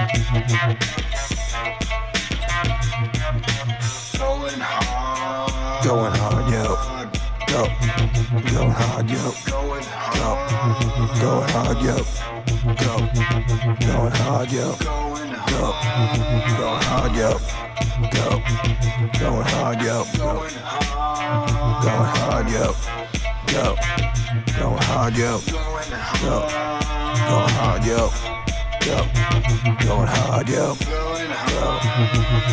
Going hard, yo. Go. Going hard, yo. Go. Going hard, yo. Go. Going hard, yo. Go. Going hard, yo. Go. Going hard, yo. Going hard, yo. Go. Going hard, yo. Go. Going hard, yo. Go. Going hard, yo. Go.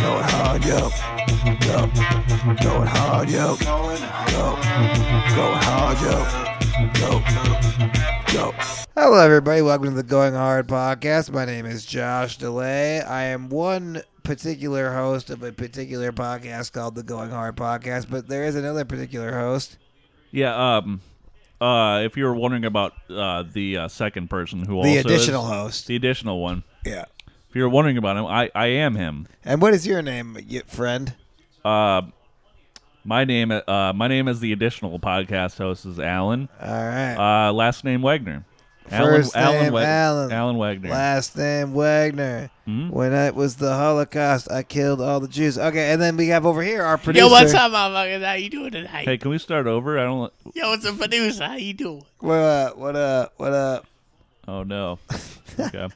Going hard, yo. Go. Going hard, yo. Go. Going hard, yo. Go. Go. Hello, everybody. Welcome to the Going Hard podcast. My name is Josh DeLay. I am one particular host of a particular podcast called the Going Hard podcast, but there is another particular host. Yeah, if you were wondering about the second person who The also additional host. The additional one. Yeah. If you were wondering about him, I am him. And what is your name, friend? My name is the additional podcast host is Alan. All right. Last name Wagner. First name Alan Wagner. Last name Wagner. Mm-hmm. When it was the Holocaust, I killed all the Jews. Okay, and then we have over here our producer. Yo, what's up, motherfuckers? How you doing tonight? Hey, can we start over? I don't. Yo, what's up, producer? How you doing? What up? What up? What up? Oh no. Okay.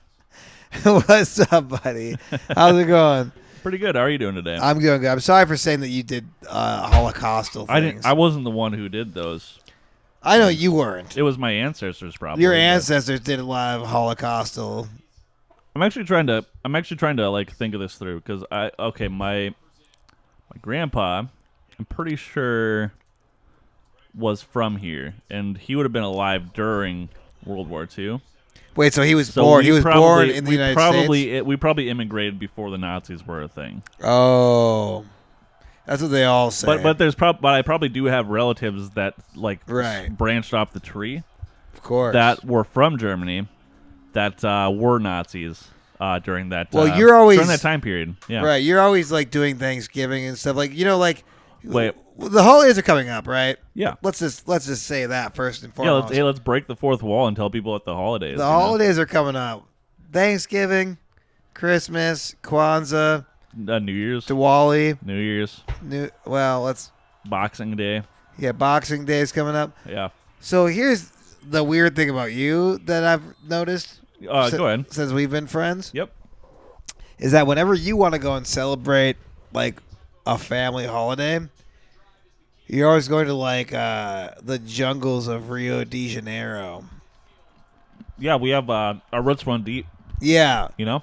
What's up, buddy? How's it going? Pretty good. How are you doing today? I'm doing good. I'm sorry for saying that you did Holocaustal things. I wasn't the one who did those. I know you weren't. It was my ancestors, probably. Your ancestors did a lot of Holocaustal. I'm actually trying to like think of this through because my grandpa, I'm pretty sure, was from here, and he would have been alive during World War II. Wait, so he was born? He was born in the United States. We probably immigrated before the Nazis were a thing. Oh, that's what they all say. But I probably do have relatives that branched off the tree. Of course. That were from Germany, that were Nazis during that. Well, you're always during that time period. Yeah. Right. You're always like doing Thanksgiving and stuff. Like Wait. The holidays are coming up, right? Yeah. Let's just say that first and foremost. Yeah. Let's break the fourth wall and tell people at the holidays. The holidays are coming up. Thanksgiving, Christmas, Kwanzaa, New Year's, Diwali, New Year's. Boxing Day is coming up. Yeah. So here's the weird thing about you that I've noticed. Go ahead. Since we've been friends. Yep. Is that whenever you want to go and celebrate like a family holiday, you're always going to like the jungles of Rio de Janeiro. Yeah, we have our roots run deep. Yeah, you know,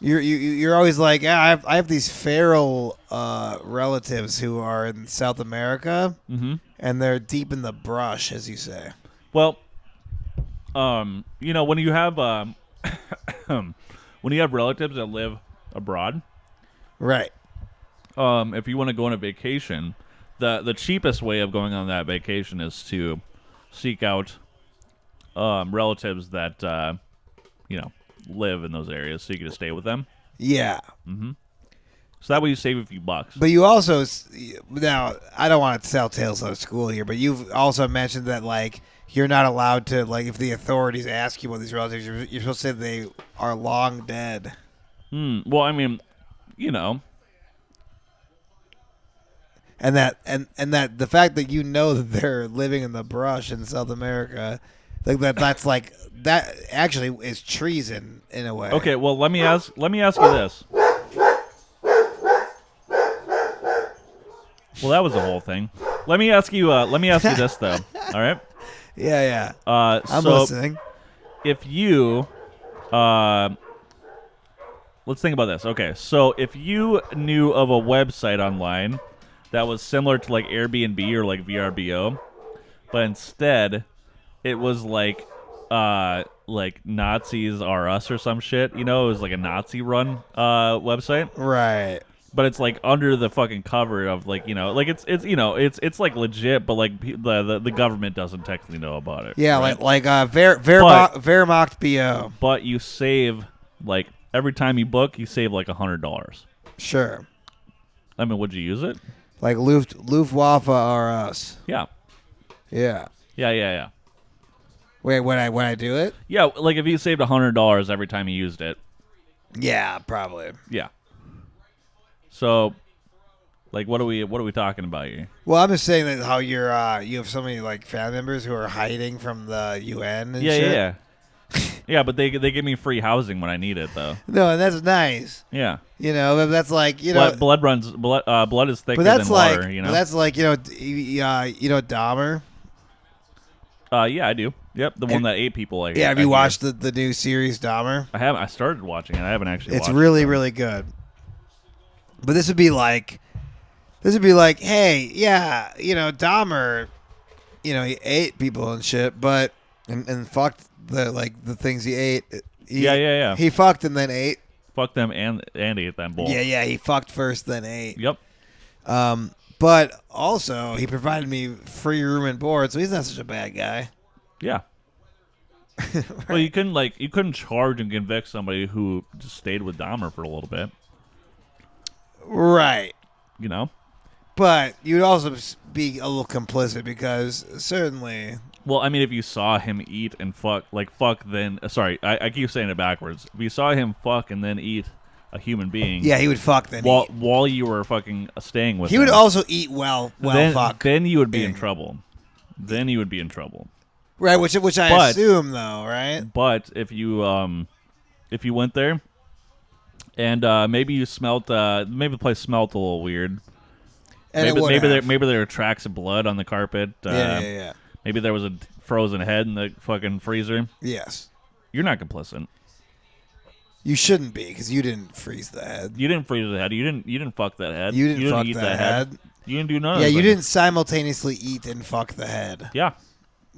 you're always like, I have these feral relatives who are in South America, and they're deep in the brush, as you say. Well, when you have when you have relatives that live abroad, right? If you want to go on a vacation, the cheapest way of going on that vacation is to seek out relatives that live in those areas, so you can stay with them. Yeah. Mm-hmm. So that way you save a few bucks. But you also, now I don't want to tell tales out of school here, but you've also mentioned that like you're not allowed to, like, if the authorities ask you about these relatives, you're supposed to say they are long dead. Well, I mean, And that the fact that you know that they're living in the brush in South America, that's like that actually is treason in a way. Okay, well let me ask you this. Well, that was the whole thing. Let me ask you this though. All right. Yeah. I'm listening. If you let's think about this. Okay, so if you knew of a website online that was similar to like Airbnb or like VRBO, but instead it was like Nazis Are Us or some shit. It was like a Nazi run website. Right. But it's like under the fucking cover of like it's like legit, but like the government doesn't technically know about it. Yeah, right? Wehrmacht BO. But you save like every time you book, you save like $100. Sure. I mean, would you use it? Like Luftwaffe Are Us. Yeah. Yeah. Yeah. Wait, when I do it? Yeah, like if you saved $100 every time you used it, Yeah, probably. Yeah. So, like, what are we talking about here? Well, I'm just saying that how you're you have so many like family members who are hiding from the UN and Yeah, shit. yeah, yeah. Yeah, but they give me free housing when I need it, though. No, and that's nice. Yeah. You know, but that's like blood is thicker but that's than like, water. You know. But that's like Dahmer. Yeah, I do. Yep, the one that ate people. Like, Yeah, have you watched the new series Dahmer? I haven't. I started watching it. I haven't actually. It's watched really it, really good. But this would be like, hey, yeah, Dahmer, he ate people and shit, but and fucked the things he ate. Yeah. He fucked and then ate. Fuck them and ate them both. Yeah, he fucked first, then ate. Yep. But also he provided me free room and board, so he's not such a bad guy. Yeah. Right. Well, you couldn't charge and convict somebody who just stayed with Dahmer for a little bit. Right. You know. But you'd also be a little complicit because certainly. Well, I mean, if you saw him eat and fuck, then sorry, I keep saying it backwards. If you saw him fuck and then eat a human being, Yeah, he would fuck then. while you were fucking staying with He him, would also eat well then, fuck. Then you would be in Bing. trouble. Then you would be in trouble. Right, which I But- assume though, right? But if you went there and maybe you smelt maybe the place smelt a little weird. And it maybe would have. maybe there were tracks of blood on the carpet. Yeah. Maybe there was a frozen head in the fucking freezer. Yes. You're not complicit. You shouldn't be because you didn't freeze the head. You didn't freeze the head. You didn't fuck that head. You didn't fuck eat the that head. You didn't do none of Yeah, it. you didn't simultaneously eat and fuck the head. Yeah.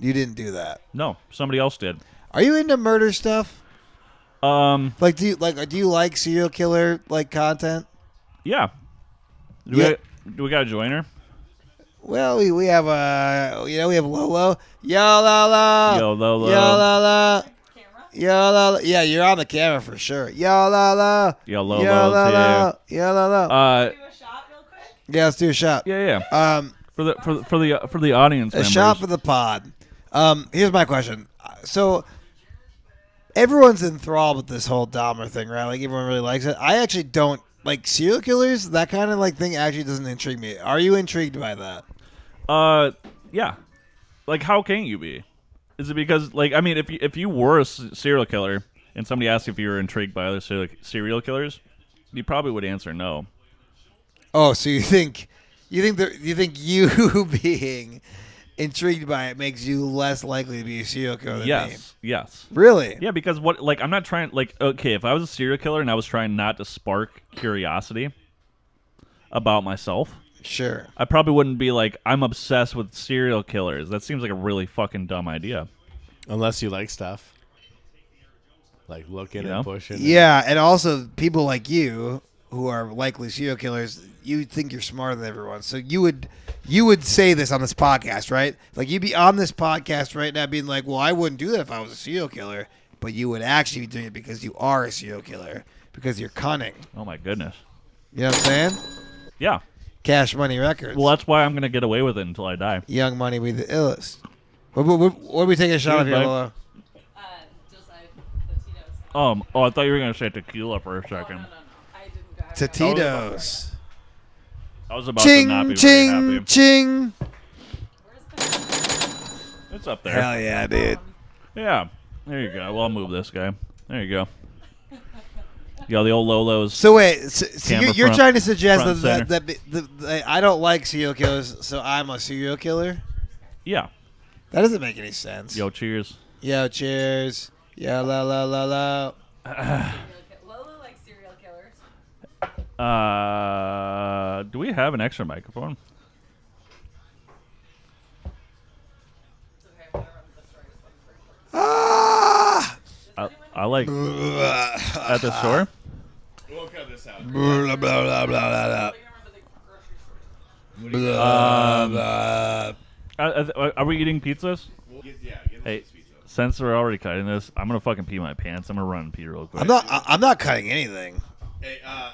You didn't do that. No, somebody else did. Are you into murder stuff? Like, Do you like serial killer content? yeah. Yeah. Do we got a joiner? Well, we have we have Lolo. Yo Lolo. Yo, Lolo. Yo Lolo. Yo Lolo. Yeah, you're on the camera for sure. Yo Lolo. Yo, Lolo's Yo Lolo. Yo Lolo. Do a shot real quick? Yeah, let's do a shot. Yeah. For the audience A members. shot for the pod. Here's my question. So everyone's enthralled with this whole Dahmer thing, right? Like everyone really likes it. I actually don't like serial killers. That kind of thing actually doesn't intrigue me. Are you intrigued by that? Yeah. Like, how can you be? Is it because, I mean, if you were a serial killer and somebody asked if you were intrigued by other serial killers, you probably would answer no. Oh, so you think you being intrigued by it makes you less likely to be a serial killer than me? Yes. Really? Yeah, because I'm not trying, okay, if I was a serial killer and I was trying not to spark curiosity about myself, Sure. I probably wouldn't be like, I'm obsessed with serial killers. That seems like a really fucking dumb idea. Unless you like stuff. Like looking You know? and pushing. Yeah, and also people like you who are likely serial killers, you think you're smarter than everyone. So you would say this on this podcast, right? Like you'd be on this podcast right now being like, well, I wouldn't do that if I was a serial killer. But you would actually be doing it because you are a serial killer. Because you're cunning. Oh, my goodness. You know what I'm saying? Yeah. Cash Money Records. Well, that's why I'm going to get away with it until I die. Young Money be the illest. What are we taking a shot of here, Cheers, bud. Lolo? Just the Tito's. I thought you were going to say tequila for a second. No. I didn't go. I Tito's. I was about to not Ching, be very ching, happy. ching. Where's It's up there. Hell yeah, dude. Yeah. There you go. Well, I'll move this guy. There you go. Yo, the old Lolo's. So wait, so Camera you're front- trying to suggest front that, center. that I don't like serial killers, so I'm a serial killer? Yeah. That doesn't make any sense. Yo, cheers. Yo, cheers. Yo, la la la la. Lolo likes serial killers. Do we have an extra microphone? It's okay. I'm gonna run the story. Ah! I like at the store. We'll cut this out. Blah, blah, blah, blah, blah, We're gonna remember the grocery store. blah. Are we eating pizzas? Get Hey, this pizza. since we're already cutting this, I'm gonna fucking pee my pants. I'm gonna run and pee real quick. I'm not cutting anything. Hey, no.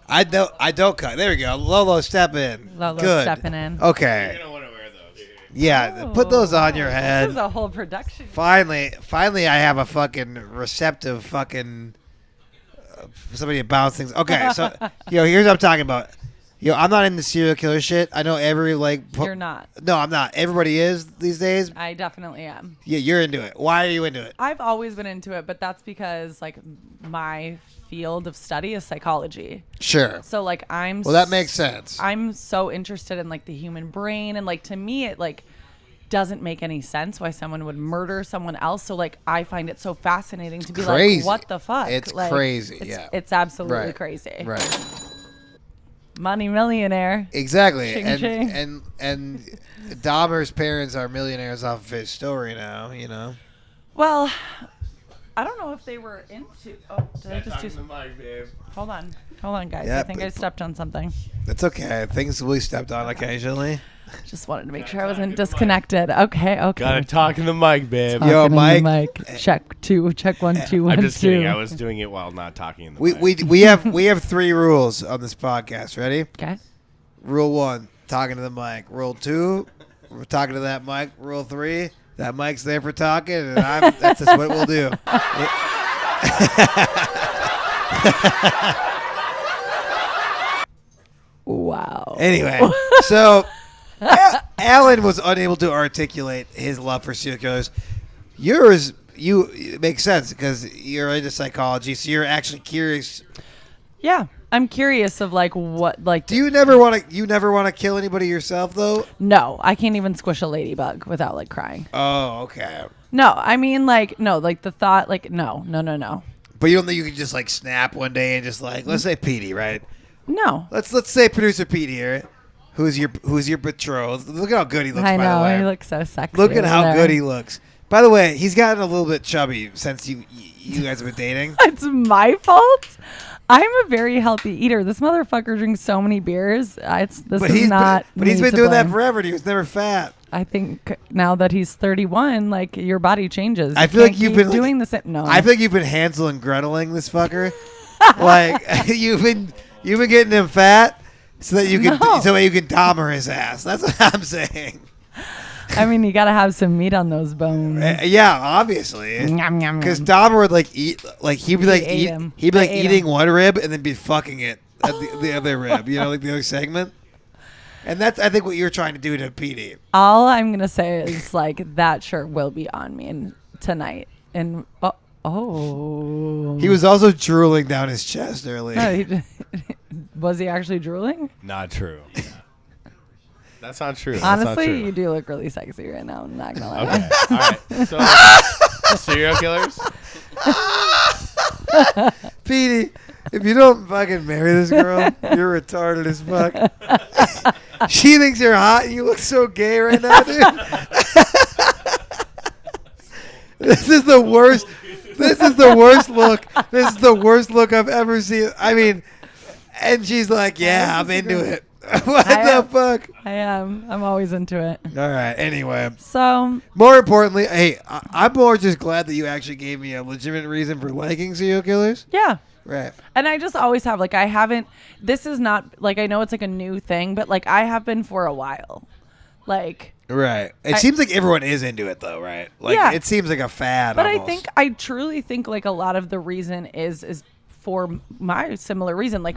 I don't cut. There we go. Lolo, step in. Lolo Good. stepping in. You're Okay. gonna want to wear those. Yeah, put those on your This head. is a whole production. Finally, I have a fucking receptive fucking somebody to bounce things. Okay, so here's what I'm talking about. I'm not into serial killer shit. I know every You're not. No, I'm not. Everybody is these days. I definitely am. Yeah, you're into it. Why are you into it? I've always been into it, but that's because like my field of study is psychology. Sure. So like Well, that makes sense. I'm so interested in like the human brain, and like to me it like doesn't make any sense why someone would murder someone else. So like I find it so fascinating to be crazy. like, what the fuck? It's like, crazy. It's absolutely Right. crazy. Right. Money millionaire. Exactly. Ching, and, ching. and Dahmer's parents are millionaires off of his story now. Well, I don't know if they were into. Oh, did I just do? the mic, babe. Hold on, guys. Yeah, I think I stepped on something. That's okay. Things will be stepped on occasionally. Just wanted to make sure I wasn't disconnected. Okay. Gotta talk in the mic, babe. Talking Yo, in the Mike. mic. Check 2. Check 1, 2, 1, I'm just 2. kidding. I was doing it while not talking in the mic. We have 3 rules on this podcast. Ready? Okay. Rule 1, talking to the mic. Rule 2, we're talking to that mic. Rule 3, that mic's there for talking, and that's just what we'll do. Wow. Anyway, so Alan was unable to articulate his love for serial killers. Yours, it makes sense because you're into psychology, so you're actually curious. Yeah. I'm curious of like what like. Do you never want to kill anybody yourself though? No, I can't even squish a ladybug without like crying. Oh, okay. No, I mean like no, like the thought like no. But you don't think you could just like snap one day and just like, let's say Petey, right? No. Let's say producer Pete here, who's your betrothed. Look at how good he looks. I by know the way. he looks so sexy. Look at over how there. good he looks. By the way, he's gotten a little bit chubby since you guys have been dating. It's my fault. I'm a very healthy eater. This motherfucker drinks so many beers. But he's been doing that forever. And he was never fat. I think now that he's 31, like your body changes. I feel like you've been doing the same. No, I think you've been Hansel and Greteling this fucker. Like you've been getting him fat so that you can Dahmer his ass. That's what I'm saying. I mean, you gotta have some meat on those bones. Yeah, obviously. Yum, yum, Because yum. Dahmer would like eat, like he'd be like ate him. he'd be like I ate eating him. one rib and then be fucking it at the other rib. Like the other segment. And that's I think what you're trying to do to Petey. All I'm gonna say is like that shirt will be on me tonight. And oh, He was also drooling down his chest earlier. No, was he actually drooling? Not true. That's not true. Honestly, you do look really sexy right now. I'm not gonna lie. Okay. All right. So, serial killers? Petey, if you don't fucking marry this girl, you're retarded as fuck. She thinks you're hot and you look so gay right now, dude. This is the worst. This is the worst look. This is the worst look I've ever seen. I mean, and she's like, yeah, I'm into it. What the fuck? I am. I'm always into it. All right. Anyway, So more importantly, hey, I'm more just glad that you actually gave me a legitimate reason for liking serial killers. yeah. Right. And I just always have like I haven't. This is not like I know it's like a new thing, but like I have been for a while. Like. Right. It seems like everyone is into it though, right? Like Yeah. it seems like a fad. But almost. I truly think like a lot of the reason is for my similar reason. Like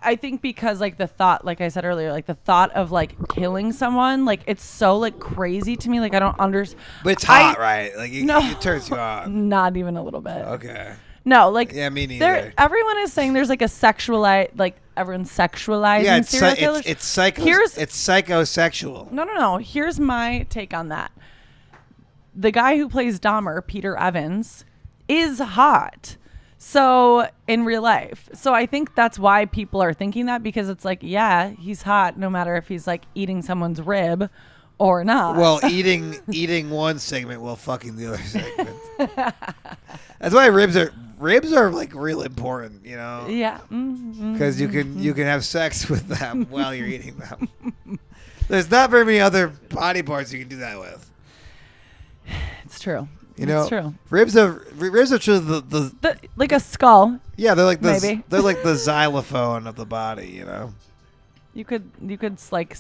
I think because like the thought, like I said earlier, like the thought of like killing someone, like it's so like crazy to me. Like I don't understand. But it's hot, right? Like it turns you on. Not even a little bit. Okay. No, like Yeah, me neither. Everyone is saying there's like a sexualized, like everyone's sexualizing Yeah, serial killers. it's psycho. It's psychosexual. No. Here's my take on that. The guy who plays Dahmer, Peter Evans, is hot. So in real life. So I think that's why people are thinking that, because it's like, yeah, he's hot no matter if he's like eating someone's rib or not. Well, eating one segment while fucking the other segment. That's why ribs are like real important, you know? Yeah. Because you can have sex with them while you're eating them. There's not very many other body parts you can do that with. It's true. You know, it's true. Ribs are truly the Like a skull. yeah, they're like Maybe. they're like the xylophone of the body, you know. You could like,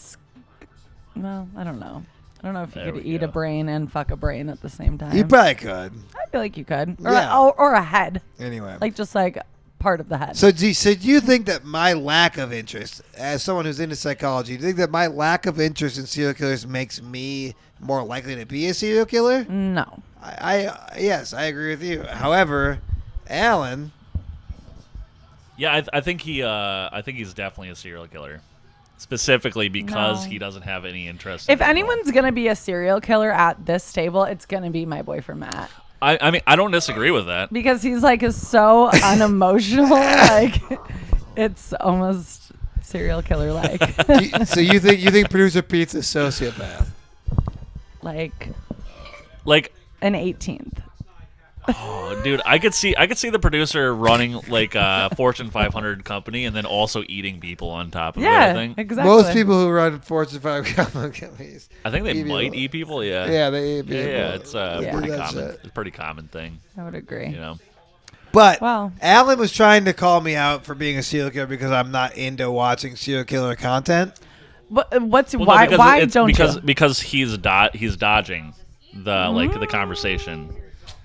well, I don't know. I don't know if you There could we eat a go. brain and fuck a brain at the same time. You probably could. I feel like you could. Or, Yeah. or a head. Anyway. Like just like part of the head. So do you think that my lack of interest, as someone who's into psychology, do you think that my lack of interest in serial killers makes me more likely to be a serial killer? No. Yes, I agree with you. However, Alan, Yeah, I think he's definitely a serial killer, specifically because No. he doesn't have any interest. If in anyone's going to be a serial killer at this table, it's going to be my boyfriend, Matt. I mean, I don't disagree with that. Because he's like is so unemotional. Like it's almost serial killer like. so you think producer Pete's a sociopath? Like Like, an 18th. oh, dude, I could see the producer running like a Fortune 500 company and then also eating people on top of Yeah, everything. exactly. Most people who run Fortune 500 companies. I think they Eat might people. eat people. Yeah. Yeah, they eat people. Yeah, it's a Yeah. pretty That common. shit. It's a pretty common thing. I would agree. You know. But Wow. Alan was trying to call me out for being a serial killer because I'm not into watching serial killer content. But what's Well, no, why because why it's don't you? because he's dodging the conversation.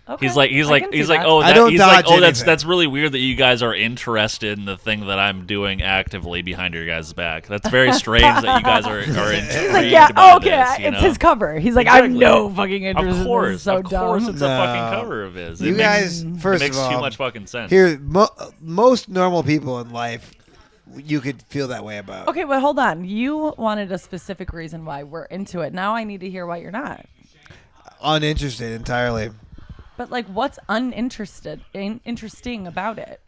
Okay, He's I like can see that. oh I don't he's like, dodge oh that's anything. weird that you guys are interested in the thing that I'm doing actively behind your guys' back. That's very strange that you guys are intrigued He's like, yeah, about okay, this, you it's know? his cover. He's like, I have Exactly. no fucking interest Of in this. course, It's so of course, dumb. it's a No. fucking cover of his. You It guys, makes, first it makes of all, too much fucking sense. here, most normal people in life, you could feel that way about. Okay, but hold on. You wanted a specific reason why we're into it. Now I need to hear why you're not. Uninterested entirely. But like, what's interesting about it?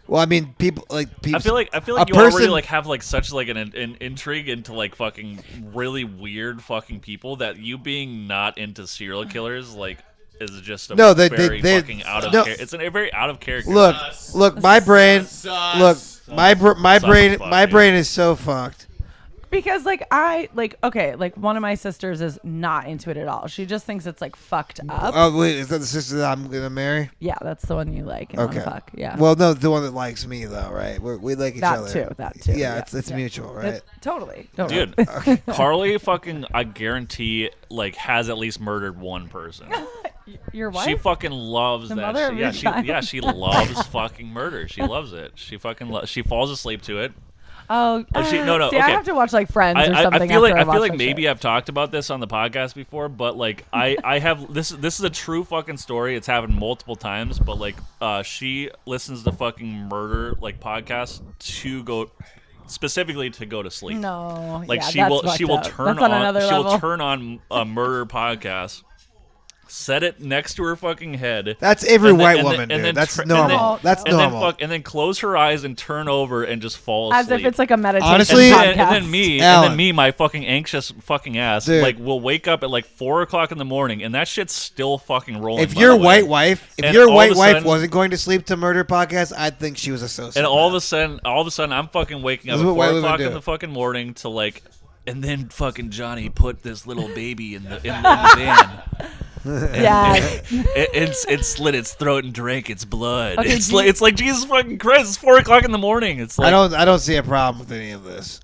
Well, I mean, people like people. I feel like a you already person- like have like such like an intrigue into like fucking really weird fucking people that you being not into serial killers like is just a No, they- very they- fucking out of no. it's a very out of character. Look, my brain. Look, my brain. fuck, My dude. brain is so fucked. Because one of my sisters is not into it at all. She just thinks it's like fucked up. Oh wait, is that the sister that I'm gonna marry? Yeah, that's the one you like and Okay. wanna fuck. Yeah. Well, no, the one that likes me though, right? We like each that other. too. That too. Yeah, it's yeah. mutual, right? Totally. Dude, Carly fucking I guarantee like has at least murdered one person. Your wife? She fucking loves The that mother shit. of Yeah, your child? she loves fucking murder. She loves it. She fucking she falls asleep to it. Oh, no, see, okay. I have to watch like Friends or something. I feel like after I feel like watch that maybe shit. I've talked about this on the podcast before, but like I have this is a true fucking story. It's happened multiple times, but like she listens to fucking murder like podcasts to go specifically to go to sleep. No, Like yeah, she that's will fucked up. turn That's on another she will level. turn on a murder podcast. Set it next to her fucking head. That's every and then- white and woman, then- dude. and then That's tr- and normal. then- That's and normal. Then and then close her eyes and turn over and just fall As asleep. if it's like a meditation Honestly- podcast. and then Alan. me, my fucking anxious fucking ass, Dude. like will wake up at like 4:00 in the morning, and that shit's still fucking rolling. If by your the way. white wife, if And your all white of a wife sudden- wasn't going to sleep to murder podcast, I'd think she was a sociopath. and all of a sudden, I'm fucking waking up This at is what white 4 women o'clock do. in the fucking morning to like, and then fucking Johnny put this little baby in the van. Yeah. It slit its throat and drank its blood. Okay, It's like Jesus fucking Christ. It's 4:00 in the morning. It's like I don't see a problem with any of this.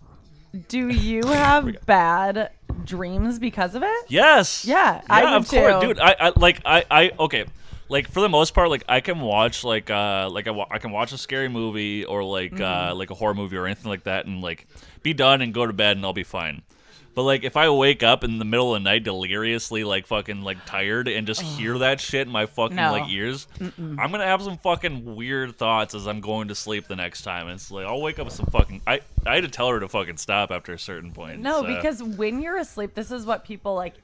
Do you have bad dreams because of it? yes, Yeah, I would of course, too. dude. I okay. Like for the most part, like I can watch I can watch a scary movie or like a horror movie or anything like that, and like be done and go to bed and I'll be fine. But like if I wake up in the middle of the night deliriously like fucking like tired and just hear that shit in my fucking No. like ears, I'm gonna have some fucking weird thoughts as I'm going to sleep the next time. And it's like I'll wake up with some fucking I had to tell her to fucking stop after a certain point. No, so. because when you're asleep, this is what people like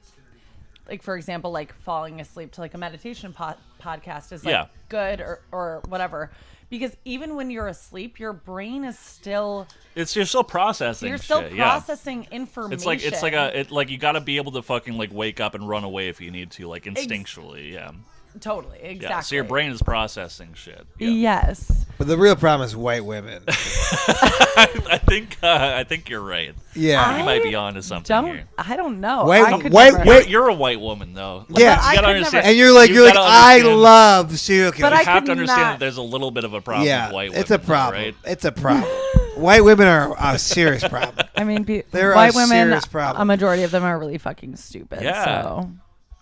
for example, like falling asleep to like a meditation podcast is like Yeah. good or whatever. Because even when you're asleep, your brain is still you're still processing. you're still shit, yeah. processing information. It's like you got to be able to fucking like wake up and run away if you need to, like instinctually, yeah. totally exactly. Yeah, so your brain is processing shit. Yeah. Yes. But the real problem is white women. I think you're right. Yeah. You might be onto something here. I don't know. Wait, I could wait, never- wait. You're a white woman though. Yeah. I you gotta could understand. never- And you're like, gotta I understand- love serial But killers. You I have could to understand not- that there's a little bit of a problem Yeah, with white women. it's a though, problem. right? It's a problem. White women are a serious problem. I mean, They're white a women, serious problem. a majority of them are really fucking stupid. Yeah. So.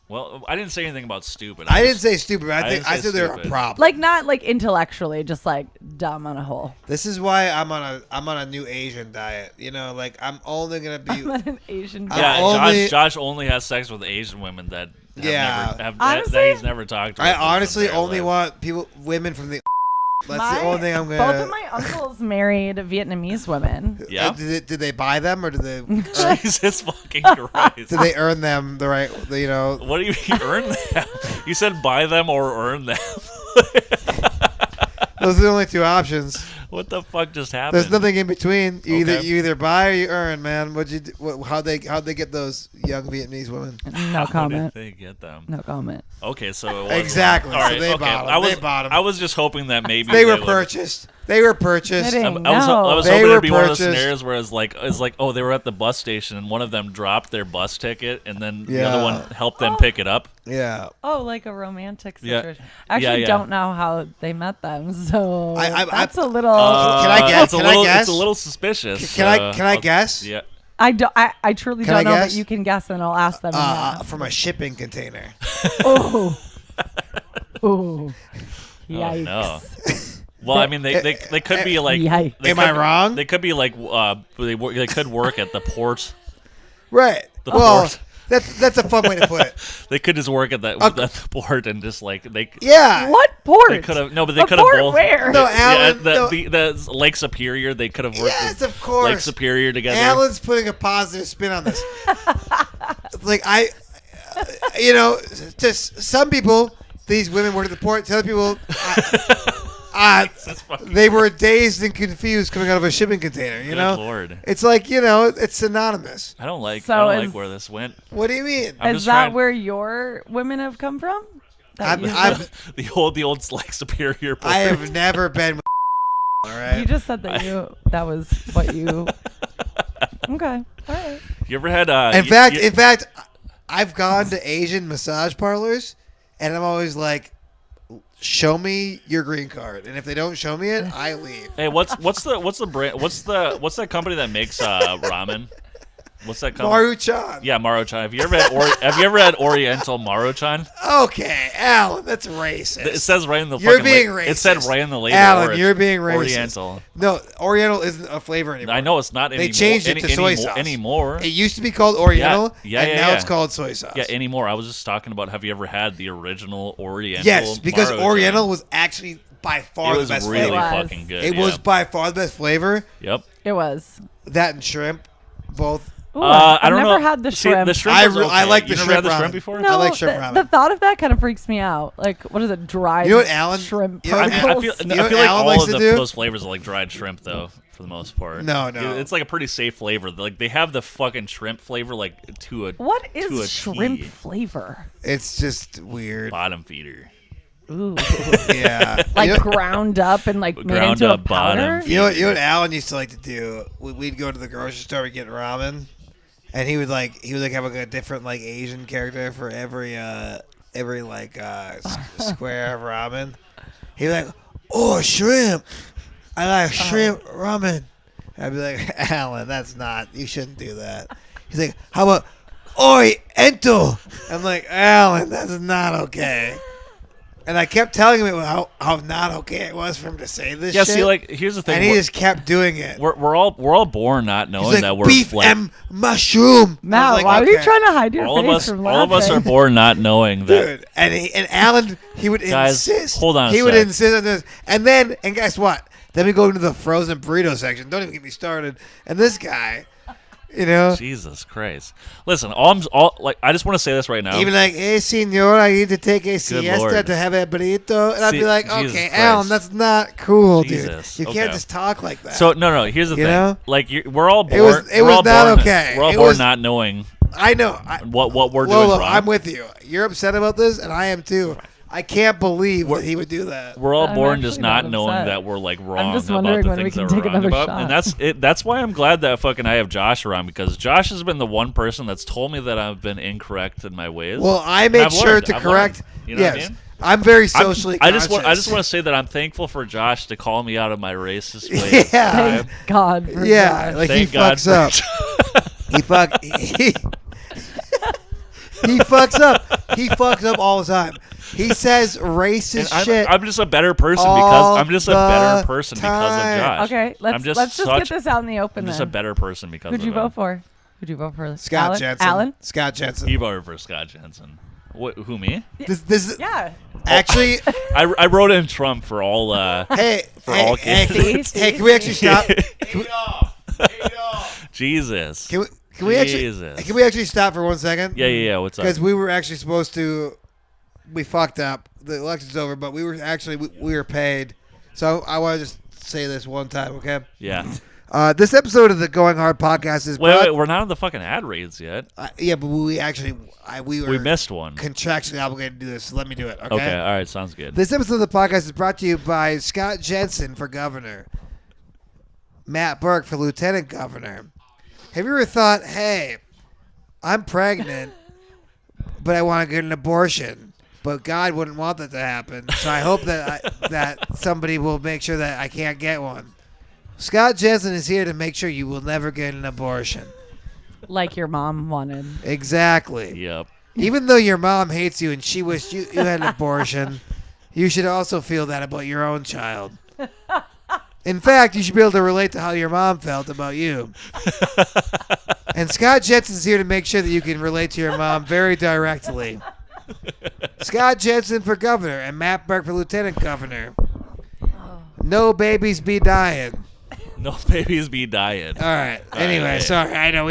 Well, I didn't say anything about stupid. I didn't say stupid. I I didn't said say they're a stupid. problem. Like not like intellectually, just like dumb on a whole. This is why I'm on a new Asian diet. You know, like I'm only gonna be. I'm on an Asian. I'm Yeah, only- Josh only has sex with Asian women that have Yeah. never, have, Honestly, that he's never talked to. I in honestly their only life. want women from the. That's the only thing I'm gonna. Both of my uncles married Vietnamese women. Yeah. Did they buy them or did they? Jesus fucking Christ. Did they earn them the right? You know. What do you mean earn them? You said buy them or earn them. Those are the only two options. What the fuck just happened? There's nothing in between. You Okay. either buy or you earn, man. How'd they get those young Vietnamese women? No How comment. did they get them? No comment. Okay, so it was Exactly. All So right, they okay. bought 'em. I was, They bought 'em. I was just hoping that maybe They were would- purchased. They were purchased. Kidding. I was No. They hoping were it'd be one of those purchased. scenarios where it's like oh, they were at the bus station and one of them dropped their bus ticket and then the other Yeah. one helped them pick it up. Yeah. Oh, like a romantic Yeah. situation. I actually Yeah. don't know how they met them, so I- that's a little. Can I guess? It's a Can I little, guess? It's a little suspicious. Can I I'll- guess? Yeah. I don't. I truly Can don't I know, guess? but you can guess, and I'll ask them. From a shipping container. Oh. Oh. Yikes. no. Well, I mean, they could be like. Yikes. they Am could- I wrong? They could be like they could work at the port. Right. The Well, port. that's a fun way to put it. They could just work at the port and just like they. Yeah. What port? They could have no, but they A could have port both. where? No, Yeah, Alan. no. the Lake Superior. They could have worked. Yes, with of course. Lake Superior together. Alan's putting a positive spin on this. Like just some people, these women work at the port. To other people, That's fucking they were dazed and confused coming out of a shipping container. You Good know, Lord. it's like it's synonymous. I don't like. So I don't is- like where this went. What do you mean? I'm Is just that trying- where your women have come from? That you- I've the old Lake Superior port? I have never been. With all right. You just said that that was what you. Okay. All right. You ever had? In fact, I've gone to Asian massage parlors, and I'm always like, "Show me your green card," and if they don't show me it, I leave. Hey, what's the brand? What's that company that makes ramen? What's that company? Maruchan. Yeah, Maruchan. Have you ever had Oriental Maruchan? Okay, Alan, that's racist. It says right in the You're fucking being It said racist. right in the label. Alan, you're being racist. Oriental. No, Oriental isn't a flavor anymore. I know it's not They anymore. changed it to soy sauce. anymore. It used to be called Oriental, Yeah, and now yeah. it's called soy sauce. Yeah, anymore. I was just talking about. Have you ever had the original Oriental? Yes, because Maruchan? Oriental was actually by far It the was best really flavor. It was. fucking good. It yeah. was by far the best flavor. Yep. It was. That and shrimp, both. Ooh, I I've don't never know. had the See, shrimp. the shrimp I was re- I okay. like You the never had shrimp the shrimp ramen. before? No, I like shrimp ramen. the thought of that kind of freaks me out. Like, what is it? Dried You know what Alan- shrimp you know what I particles? feel, You know I what feel like Alan all likes of to do? those flavors are like dried shrimp, though, for the most part. No. It's like a pretty safe flavor. Like they have the fucking shrimp flavor, like to a What to a is shrimp T. flavor? It's just weird. bottom feeder. Ooh, Yeah. like you know, ground up and like made Ground into a up bottom. powder. you know what Alan used to like to do? We'd go to the grocery store and get ramen, and he would have a different like Asian character for every square of ramen. He'd be like, "Oh, shrimp! I like shrimp ramen." I'd be like, "Alan, that's not. You shouldn't do that." He's like, "How about Oriental?" I'm like, "Alan, that's not okay." And I kept telling him how not okay it was for him to say this Yeah, shit. see, like here's the thing. and he just kept doing it. we're all born not knowing He's like, that we're beef like, and mushroom. I Matt, was like, why are you okay. trying to hide your all of face us from all of us are laughing? born not knowing that. Dude, and Alan, he would Guys, insist. hold on a He would sec. insist on this. And guess what? Then we go into the frozen burrito section. Don't even get me started. And this guy, Jesus Christ! Listen, I just want to say this right now. even like, hey, senor, I need to take a siesta Lord. to have a burrito. And I'd be See- like, Jesus okay, Christ. Alan, that's not cool, Jesus, dude. You can't okay. just talk like that. So no. Here's the You thing. know? Like we're all born. It we're was all not born, okay. We're all It born was- not knowing I know. what we're Lolo, doing wrong. I'm with you. You're upset about this, and I am too. I can't believe that he would do that. We're all I'm born just actually not not knowing upset. that we're like wrong just about wondering the when we things can that we're take wrong another about, shot. and that's it. That's why I'm glad that fucking I have Josh around, because Josh has been the one person that's told me that I've been incorrect in my ways. Well, I And made I've sure learned. to I've correct. learned. You know what I Yes, mean? I'm very socially I conscious. just want to say that I'm thankful for Josh to call me out of my racist ways. Yeah. Thank God. For Yeah, Josh. like Thank he God fucks for up. He fucks up. He fucks up all the time. He says racist And shit. I'm just a better person all because I'm just a the better person because time. of Josh. Okay, I'm let's just get this out in the open. I'm just then. a better person because Who'd of you him. vote for? Who'd you vote for? Scott Alan? Jensen. Alan? Scott Jensen. He voted for Scott Jensen. Who, me? This is Yeah. actually. I wrote in Trump for all. Hey, For hey, all hey, kids. See? hey, can we actually stop? Jesus. Can we actually? Jesus. Can we actually stop for 1 second? Yeah. What's up? Because we were actually supposed to. We fucked up. The election's over, but we were actually we were paid. So I want to just say this one time, okay? Yeah. This episode of the Going Hard podcast is Wait. We're not on the fucking ad reads yet. yeah, but we actually we were We missed one. contractually obligated to do this. So let me do it, okay? Okay. All right. Sounds good. This episode of the podcast is brought to you by Scott Jensen for governor, Matt Burke for lieutenant governor. Have you ever thought, hey, I'm pregnant, but I want to get an abortion, but God wouldn't want that to happen, so I hope that somebody will make sure that I can't get one. Scott Jensen is here to make sure you will never get an abortion. Like your mom wanted. Exactly. Yep. Even though your mom hates you and she wished you had an abortion, you should also feel that about your own child. In fact, you should be able to relate to how your mom felt about you. And Scott Jensen's here to make sure that you can relate to your mom very directly. Scott Jensen for governor and Matt Burke for lieutenant governor. No babies be dying. No babies be dying. All right. Anyway, right. sorry. I know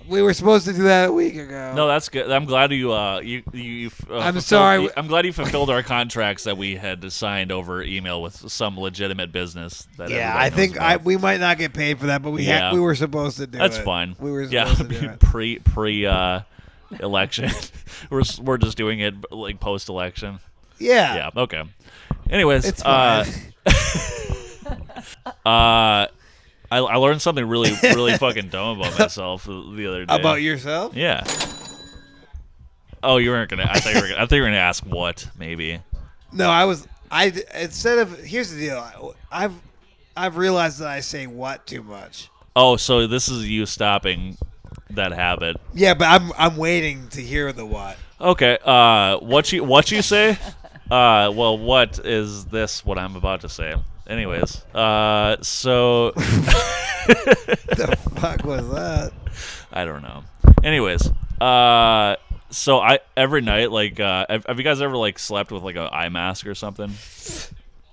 we were supposed to do that a week ago. No, that's good. I'm glad you. I'm sorry. I'm glad you fulfilled our contracts that we had signed over email with some legitimate business. That Yeah, everybody I knows think about. we might not get paid for that, but we Yeah. we were supposed to do That's it. fine. We were yeah, supposed to do it. pre election. we're just doing it like post election. Yeah. Yeah. Okay. Anyways, It's fine. I learned something really fucking dumb about myself the other day. About yourself? Yeah. Oh, you weren't gonna. I thought you were gonna ask what maybe. No, instead of here's the deal. I've realized that I say what too much. Oh, so this is you stopping that habit. Yeah, but I'm waiting to hear the what. Okay. What you say? Well, what is this? What I'm about to say. Anyways, so The fuck was that? I don't know. Anyways, so I every night like have you guys ever like slept with like an eye mask or something?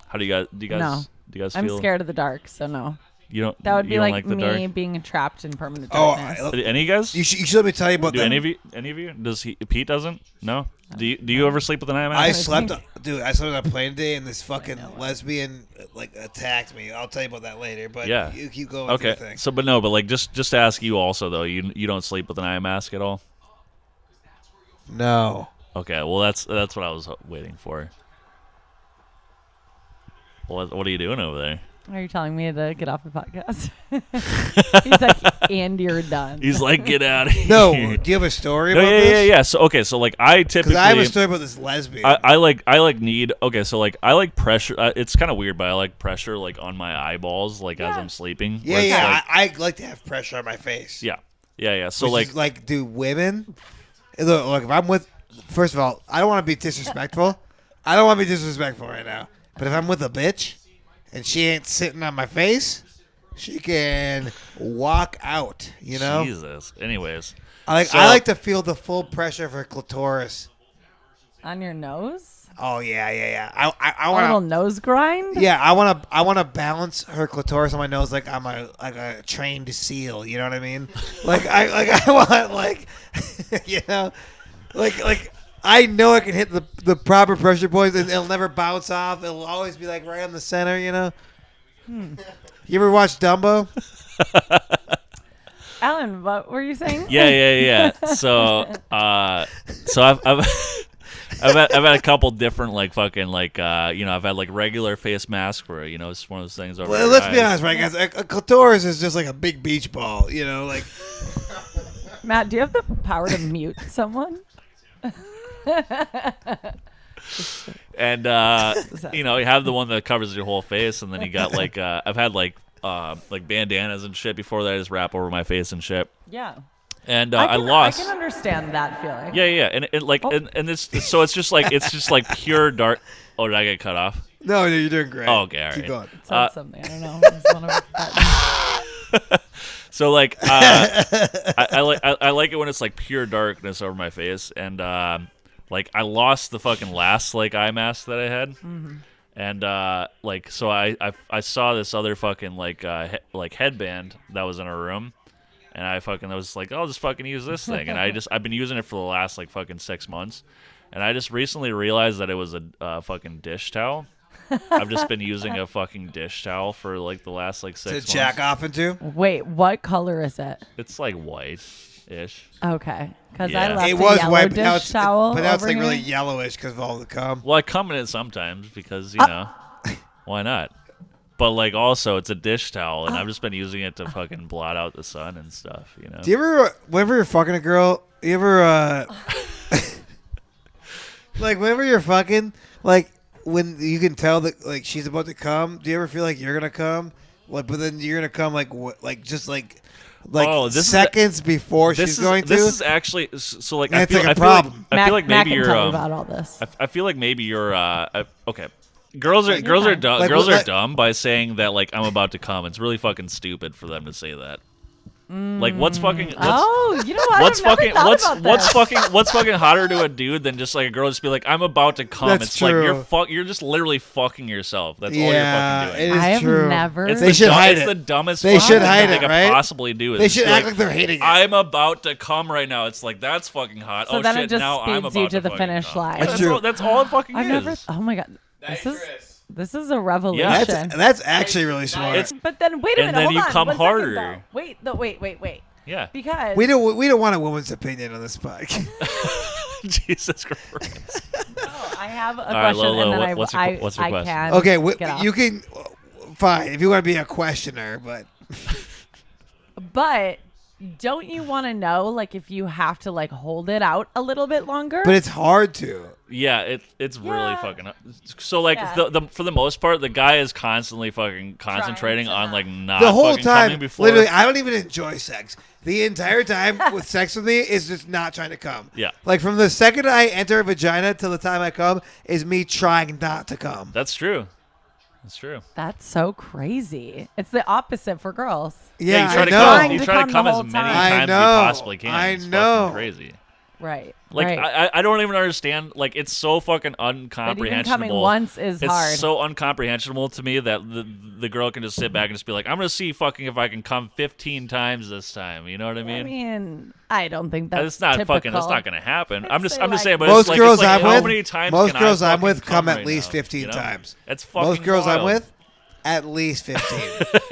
How do you guys No. feel? I'm scared of the dark, so no. You don't. That would you be don't like the me dark? being trapped in permanent Oh, darkness. Any of you guys? you should let me tell you about Do that. any of you? Does Pete doesn't? No. Do you ever sleep with an eye mask? I gonna slept, think- dude. I slept on a plane today, and this fucking lesbian like attacked me. I'll tell you about that later. But Yeah. you keep going with your Okay. thing. So, but like just to ask you also though, you don't sleep with an eye mask at all? No. Okay. Well, that's what I was waiting for. What are you doing over there? Are you telling me to get off the podcast? He's like, and you're done. He's like, get out of here. No. Do you have a story No, about yeah, this? yeah, yeah. So okay, so like I typically Because I have a story about this lesbian. I like need okay, so like I like pressure. It's kind of weird, but I like pressure like on my eyeballs, like as Yeah. I'm sleeping. yeah, where it's yeah. like- I like to have pressure on my face. yeah, yeah. So Which like, is do women? Look, if I'm with, first of all, I don't want to be disrespectful. I don't want to be disrespectful right now. But if I'm with a bitch, and she ain't sitting on my face, she can walk out. You know. Jesus. Anyways, I So- like to feel the full pressure of her clitoris. On your nose? Oh yeah. I A want little to. nose grind? Yeah, I want to balance her clitoris on my nose like I'm a trained seal. You know what I mean? I want like you know, like I know I can hit the proper pressure points and it'll never bounce off. It'll always be like right on the center. You know. You ever watch Dumbo? Alan, what were you saying? yeah. So, so I've I've had a couple different like fucking like I've had like regular face mask where it's one of those things over. Well, your let's be eyes. honest, right, guys? A clitoris is just like a big beach ball, like. Matt, do you have the power to mute someone? And you have the one that covers your whole face, and then you got like I've had like bandanas and shit before that I just wrap over my face and shit. Yeah. And I I lost. can understand that feeling. Yeah, and it like and this so it's just like pure dark. Oh, did I get cut off? No, you're doing great. Oh, okay, all Keep right. going. It said something. I don't know. It's one of buttons. So like I like it when it's like pure darkness over my face, and like I lost the fucking last like eye mask that I had. Mm-hmm. And like so I saw this other fucking like headband that was in a room, and I was like, I'll just fucking use this thing, and I've been using it for the last like fucking 6 months, and I just recently realized that it was a fucking dish towel. I've just been using a fucking dish towel for like the last like 6 months. To jack off into? Wait, what color is it? It's like white-ish. Okay, because Yeah. I left It a was yellow white, but dish now it's towel but now it's over like here. really yellowish because of all the cum. Well, I come in it sometimes because why not? But like also it's a dish towel, and I've just been using it to fucking blot out the sun and stuff. Do you ever, whenever you're fucking a girl, you ever, like whenever you're fucking, like when you can tell that like she's about to come, do you ever feel like you're gonna come, like, but then you're gonna come Oh, this is seconds before she's going to? This is actually so like And I it's feel, like a I feel like problem. I feel like Mac maybe can you're tell you about all this. I feel like maybe you're okay. Girls are fine. dumb. Like, Girls what- are dumb by saying that like I'm about to come. It's really fucking stupid for them to say that. Like what's fucking Oh, you know what? what's I've never fucking thought what's about what's this. fucking hotter to a dude than just like a girl just be like I'm about to come. That's it's true. like you're just literally fucking yourself. That's all you're Yeah, fucking it doing. is I have true. never. It's They the should hide it's it. the dumbest They fucking should thing hide they it, could right? possibly do. Is They just should be act like they're hating it. I'm about to come right now. It's like that's fucking hot. So oh then shit! it just now I'm speeds about you to the fucking finish come. line. Yeah, That's true. That's all it fucking I've is. never. Oh my god, this is a revolution. That's actually really smart. It's- But then wait a And minute. then hold you on, come 1 second, harder. though. Wait. Yeah. Because we don't want a woman's opinion on this podcast. Jesus Christ. I have a All right, question, Lolo, and then what's your I question? can. Okay, get off. you can. Fine, if you want to be a questioner, but But don't you want to know, like, if you have to like hold it out a little bit longer? it's hard to. Yeah, it's really Yeah. fucking. So like Yeah. the for the most part, the guy is constantly fucking concentrating to on not- like not The whole fucking coming time, before. literally, I don't even enjoy sex. The entire time with sex with me is just not trying to come. Yeah. Like from the second I enter a vagina till the time I come is me trying not to come. That's true. That's true. That's so crazy. It's the opposite for girls. Yeah, you try I to know. come. Trying You to try to come come the as whole many time. I times as know. you possibly can. I It's know. fucking crazy. Right. Like right. I don't even understand. Like it's so fucking But even uncomprehensible. coming once is it's hard. so uncomprehensible to me that the girl can just sit back and just be like, I'm gonna see fucking if I can come 15 times this time. You know what I mean? I don't think that's It's not typical. fucking. That's not gonna happen. I'm just say, saying. like, But Most it's like, girls it's like, I'm how with- many times most can girls I I'm fucking with come at right least now, 15 you know? times. That's fucking Most girls I'm wild. with, at least 15.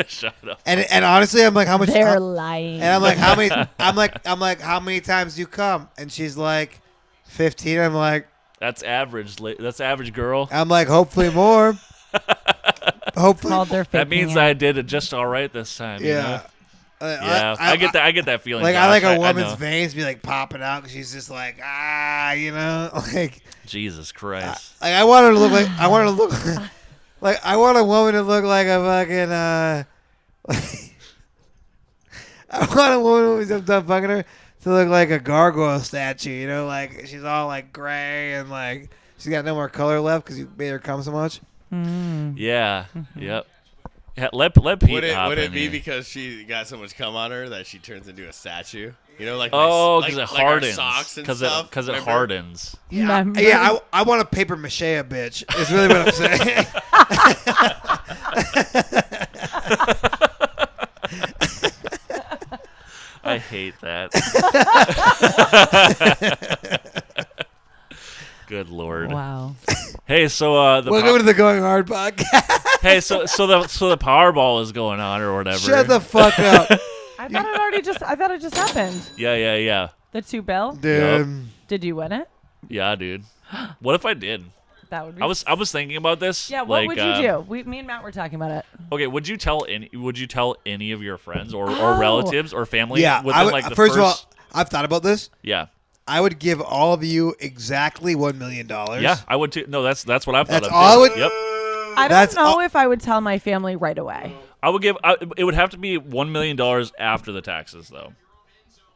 Shut up. and honestly, I'm like, how much? They're lying. And I'm like, how many? I'm like, how many times do you come? And she's like, 15. I'm like, That's average. That's average girl. I'm like, hopefully more. Hopefully, Called their That faking means it. I did it just all right this time. You know? yeah. Yeah, I get that. I get that feeling. Like Josh. I like I a woman's know. veins be like popping out because she's just like like Jesus Christ. I want her to look like I want her to look like I want a woman to look like a fucking I want a woman who's done fucking her to look like a gargoyle statue, you know, like she's all like gray and like she's got no more color left because you made her come so much. Yeah. Yep. Yeah, let Pete hop Would in it be here. because she got so much cum on her that she turns into a statue? You know, like Oh, like, because it like our hardens. socks and Because stuff. it Remember? hardens. Remember? Yeah, I want a paper mache a bitch. Is really what I'm saying. I hate that. Good lord. Wow. Hey, so the Welcome to the Going Hard podcast. hey, so the Powerball is going on or whatever. Shut the fuck up, I thought it just happened. Yeah. The $2 bill. dude. Did you win it? Yeah, dude. What if I did? That would be. I was thinking about this. Yeah, what like, would you do? Me and Matt were talking about it. Okay, would you tell any of your friends or Oh. relatives or family? Yeah, within, I would, like the first first. of all, I've thought about this. Yeah, I would give all of you exactly $1 million. yeah, I would too. No, that's what I've thought That's of. all I too. would- Yep. I That's don't know all- if I would tell my family right away. I would give. It would have to be $1 million after the taxes, though.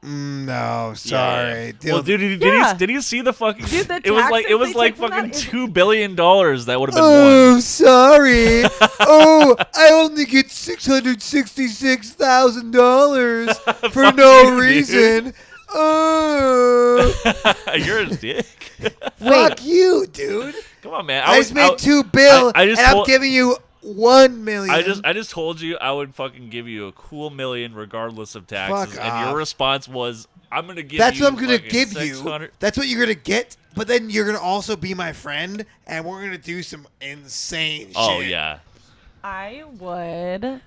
No, Yeah, sorry. yeah. Well, dude, Yeah. did you see the fucking? Dude, the it was like taxes they take from fucking that is- $2 billion that would have been Oh, one. sorry. Oh, I only get $666,000 for Fuck no you, dude. reason. Oh, You're a dick. fuck you, dude. Come on, man. I just made $2 billion, I just and I'm told- giving you $1 million. I just told you I would fucking give you a cool million regardless of taxes, Fuck and off. your response was, "I'm gonna give That's you." what I'm gonna fucking give 600. you. That's what you're gonna get. But then you're gonna also be my friend, and we're gonna do some insane shit. Oh yeah. I would.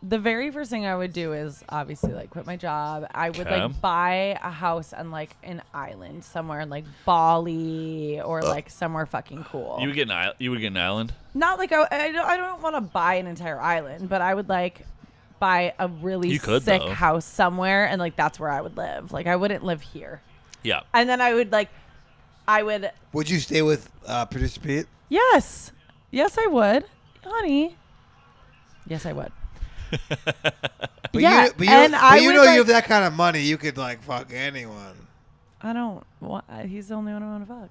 The very first thing I would do is obviously like quit my job. I would Okay. like buy a house on like an island somewhere in like Bali or like somewhere fucking cool. You would get an island. Not like I don't want to buy an entire island, but I would like buy a really You could, sick though. house somewhere and like that's where I would live. Like I wouldn't live here. Yeah. And then I would Would you stay with producer Pete? yes. Yes I would. Honey. Yes I would. But Yeah, you, but you, and but I you would, know like- you have that kind of money, you could like fuck anyone. I don't want he's the only one I want to fuck.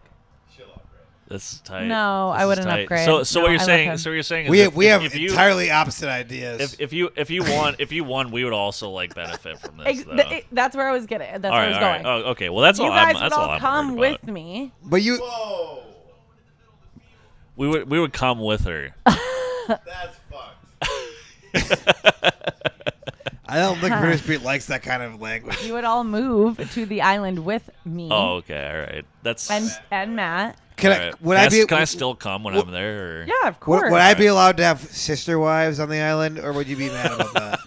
That's tight. No, This I is wouldn't tight. upgrade. So No, what you're I love saying? him. So what you're saying is We if, have if you entirely opposite ideas. if you won, we would also like benefit from this. Though. That's where I was getting. That's all where right, I was all going. right. Oh, okay. Well, that's You all. guys That's would all all I'm come worried about. with me. but you, Whoa, We would come with her. that's fucked. I don't think producer Pete likes that kind of language. You would all move to the island with me Oh, okay. All right. That's. and Matt. Can all I? right. Would I be? Can I still come when I'm there? Or? Yeah, of course. Would I be allowed to have sister wives on the island, or would you be mad about that?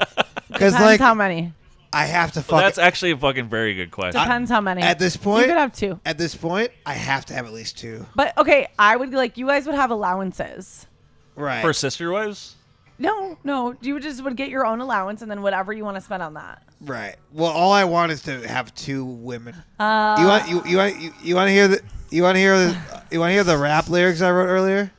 Because Depends like how many. I have to Well, fuck. that's actually a fucking very good question. Depends how many. At this you point, could have two. at this point, I have to have at least two. But okay, I would like you guys would have allowances. Right. For sister wives? No, you just would get your own allowance and then whatever you want to spend on that. Right. Well, all I want is to have two women. Uh, You want to hear the you want to hear the rap lyrics I wrote earlier?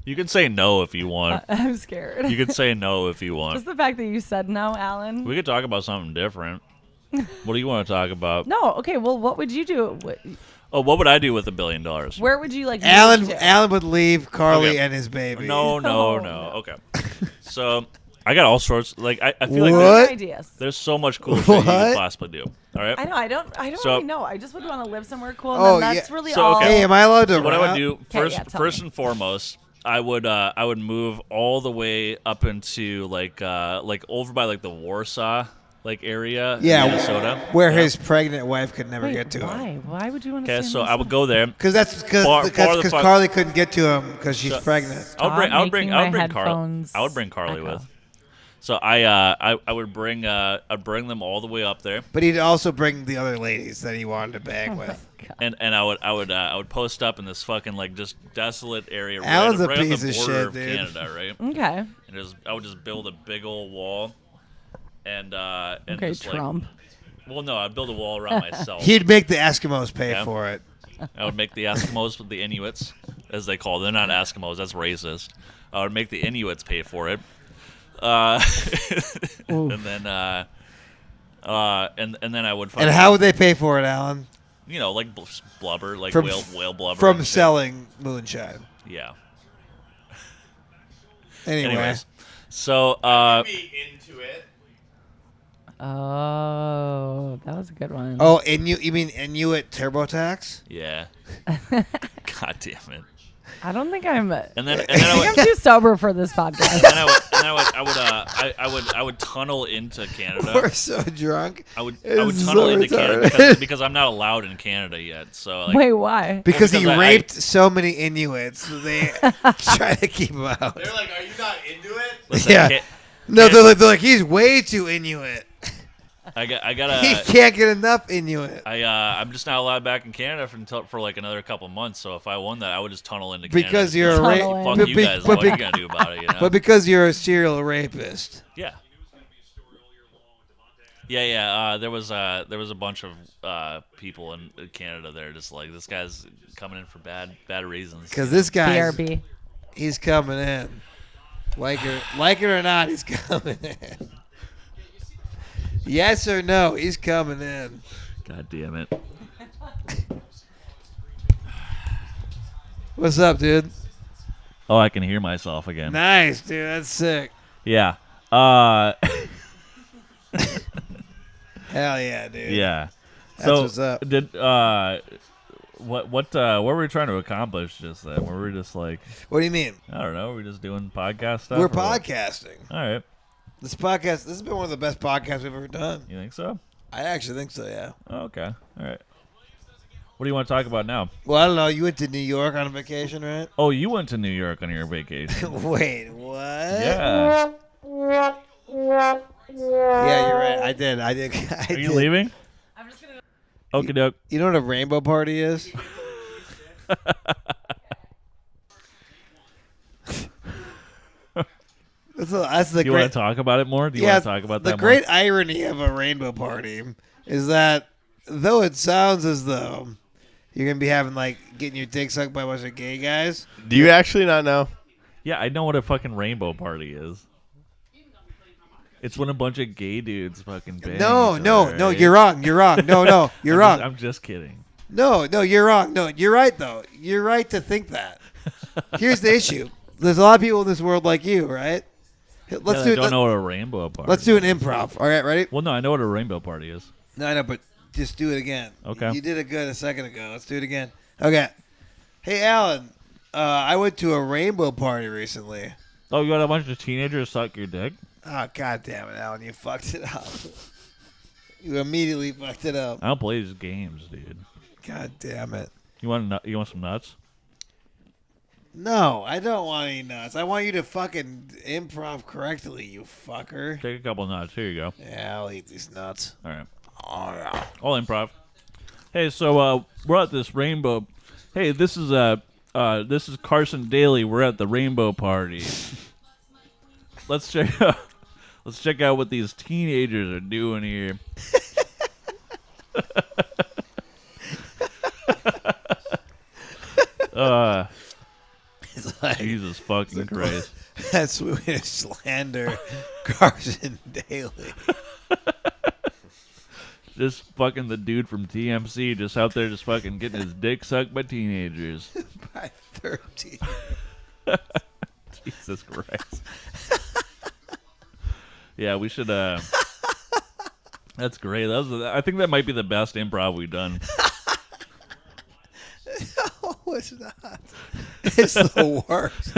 You can say no if you want. I'm scared. You can say no if you Just want. the fact that you said no, Alan. We could talk about something different. What do you want to talk about? No, okay. Well, what would you do? Oh, what would I do with $1 billion? Where would you like? move Alan to? would leave Carly Okay. and his baby. No. No. Okay. So I got all sorts. Like I feel like What? there's, Ideas. there's so much cool shit you What? could possibly do. All right. I know. I don't So- really know. I just would want to live somewhere cool. And Oh, then that's yeah. really So, all. okay. Hey, am I allowed to So what I rap? would do first, yeah, tell first me. and foremost, I would move all the way up into like over by like the Warsaw like area, Yeah, in Minnesota. where Yeah. his pregnant wife could never Wait, get to him. why? Why would you want to? Okay, so I would go there. Because that's Far the because fuck- Carly couldn't get to him because she's So- pregnant. I would bring making Carly. my I would headphones bring Carly echo. with. So I would bring I'd bring them all the way up there, But he'd also bring the other ladies that he wanted to bang with. and I would post up in this fucking like just desolate area Alan's a right on the piece of border shit, of dude. Canada, right? Okay. And I would just build a big old wall, and Okay, just Trump. well, no, I'd build a wall around myself. He'd make the Eskimos pay Yeah. for it. I would make the Eskimos with the Inuits, as they call them. They're not Eskimos. That's racist. I would make the Inuits pay for it. And then and then I would And how would they pay for it, Alan? like blubber, like From- whale blubber From and shit. selling moonshine. Yeah. Anyway. Anyways, so Be into it. Oh, that was a good one. Oh, you mean Inuit TurboTax? yeah. God damn it. I don't think I'm. And then I think I'm too sober for this podcast. I would tunnel into Canada. We're so drunk. I would It's tunnel so into Canada retarded. because I'm not allowed in Canada yet. So like, Wait, why? Because he because I- raped so many Inuits, so they try to keep him out. They're like, are you not into it? listen, Yeah. Ca- No, they're like he's way too Inuit. I He gotta. can't get enough Inuit. I'm just not allowed back in Canada for like another couple months. So if I won that, I would just tunnel into Because Canada. you're a Tunnel ra- in. Fuck you guys. What are you gonna do about it? You know? But because you're a serial rapist. Yeah. Yeah. There was a bunch of people in Canada there, just like this guy's coming in for bad reasons. Because this guy, BRB. he's coming in. Like it or not, he's coming in. Yes or no, he's coming in. God damn it. What's up, dude? Oh, I can hear myself again. Nice, dude. That's sick. Yeah. Hell yeah, dude. Yeah. That's So what's up. did what were we trying to accomplish just then? Were we just like, What do you mean? I don't know, we're just doing podcast stuff? We're or what? podcasting. All right. This has been one of the best podcasts we've ever done. You think so? I actually think so, yeah. Oh, okay. All right. What do you want to talk about now? Well, I don't know. You went to New York on a vacation, right? Oh, you went to New York on your vacation. Wait, what? Yeah. Yeah, you're right. I did. Are you leaving? I'm just gonna. Okie doke. You know what a rainbow party is? That's the Do you want great. to talk about it more? Do you Yeah, want to talk about the that great irony of a rainbow party is that though it sounds as though you're gonna be having like getting your dick sucked by a bunch of gay guys, Do you actually not know? more? Yeah, I know what a fucking rainbow party is. It's when a bunch of gay dudes fucking bang no, each no, other, no, right? you're wrong. You're wrong. No, you're wrong. I'm just kidding. No, you're wrong. No, you're right though. You're right to think that. Here's the issue. There's a lot of people in this world like you, right? Let's Yeah, do I it. don't know what a rainbow party Let's do is. an improv. All right, ready? Well, no, I know what a rainbow party is. No, I know, but just do it again. Okay. You did it good a second ago. Let's do it again. Okay. Hey, Alan. I went to a rainbow party recently. Oh, you got a bunch of teenagers suck your dick? Oh, God damn it, Alan. You fucked it up. You immediately fucked it up. I don't play these games, dude. God damn it. You want some nuts? No, I don't want any nuts. I want you to fucking improv correctly, you fucker. Take a couple nuts. Here you go. Yeah, I'll eat these nuts. All right. Oh, yeah. All improv. Hey, so we're at this rainbow. Hey, this is Carson Daly. We're at the rainbow party. Let's check out what these teenagers are doing here. It's like, Jesus fucking Christ. that's the way to slander Carson Daly. Just fucking the dude from TMC just out there just fucking getting his dick sucked by teenagers. By 13. Jesus Christ. Yeah, we should that's great. I think that might be the best improv we've done. No, it's not. It's the worst.